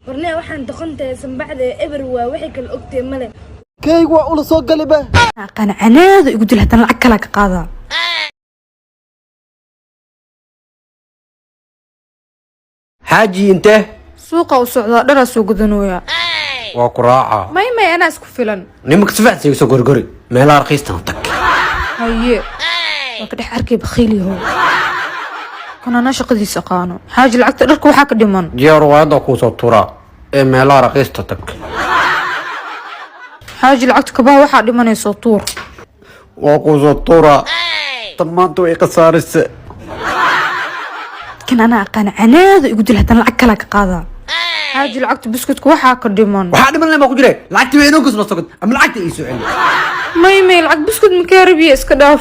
ورني waxaan doqontay sanbacda eber waa wixii kala ogtay male kaygu waa ula soo galiba qanacanaada igu dil hadan lacag kala ka qaada xaaji inte suuqa u socda dhar soo gudanooya waa ku raaca may ana isku filan nimanka sifacsiga soo gorgori meelaha raqiistan tag haye waa ka dhex arkay bakhiiliyo kana shaqadiisa qaano xaaji lacagta dharka waxa ka dhiman jeer waada ku soo tura ee meelaha raqiista tag xaaji lacagta ka baa waxa dhimanayso tuur waa ku soo tura tamaanto ay qasaarisa kan ana qanacanaada igu dil hadan lacag kala ka qaada xaaji lacagta biskutku waxa ka dhiman waxa dhiman lama ku jiray lacagta weynoo ku soo socod ama lacagta ii soo celi may lacag biskut ma ka rabiye iska dhaaf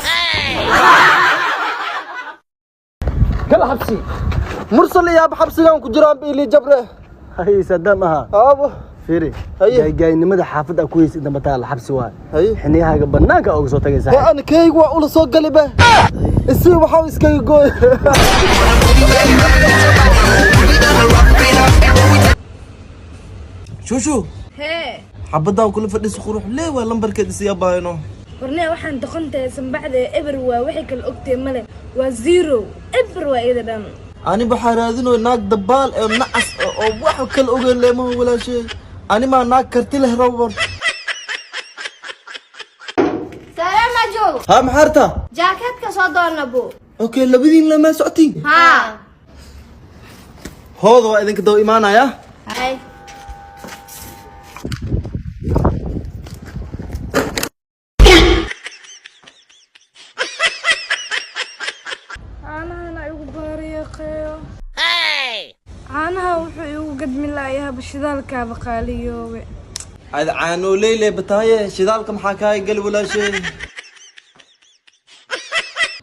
gal xabsi mursal iyo xabsigan ku jiraan biili jabre هاي صدامها abo فيري هاي جاي نمد حافظ كويس إذا بتاع الحبس واي هاي حنيها قبلناك أو صوتك يا waa an kaygu waa ula soo galiba isi waxa iskaga gooy شو hee حبضها وكل فدس خروح ليه ولا لمبر كده سيابا إنه ورني waxaan doqontay sanbacda eber waa wixii kala ogtay male waa zero eber waa ida dhan أنا بحر هذينه ناك دبال أو نقص أو واحد كل أوجن ليه ما هو ولا شيء أنا ما ناك كرتله روبر سلام جو ها محرتها جاكيت كصدر نبو أوكي لبدين لما سعتي ها هذا إذا كده إيمانا يا هاي caanahan ay ugu baariyeeqeeyo caanaha wuxuu igu gadmi laayaha bashidaalkaaba qaaliyoobe هذا عانو ليلة بتاعي شذالك محاكاي قلب ولا شيء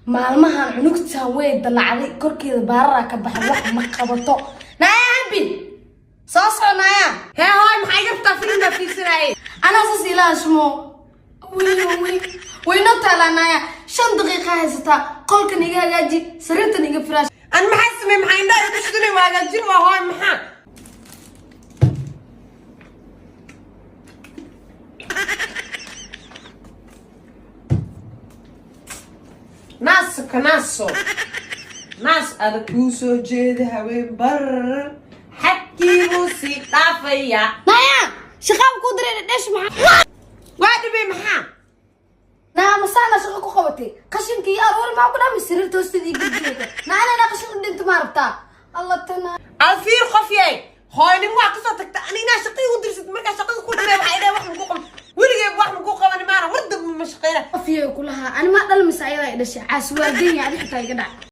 maalmahan cunugtan way dalacday korkeeda baarara ka baxay wax ma qabato naya habin soo soconaya hee hooy maxay gabtaa filimka fiirsanayay ana sas ilaashmo wayna taalanaya 5 daqiiqo haysata qolkan iga hagaaji sariirtan iga firaash an maxay samay maxay indhaha ku shidinay ma hagaajin waa hooy maxaa ناس أنا كوسو جيد هوي بر حكي موسي طافية naya shaqaan ku diray dhash maxaa وادي بمحا naa masaana shaqo ku qabatay qashinka iyo aroor ma ku dhamis sariirta hoosteedii gudbiyada naa qashin dhinta ma rabtaa allah tana الفير خفية هاي نموا قصة تكتا أنا شقي ودرست مركا شقي كل ما بحيدا واحد مقوقم ولقي واحد مقوقم أنا ما أنا ورد من مشقيرة fiyo kulaha ani ma dhalmisayada dhashay caas waa geeya adi xitaa iga dhac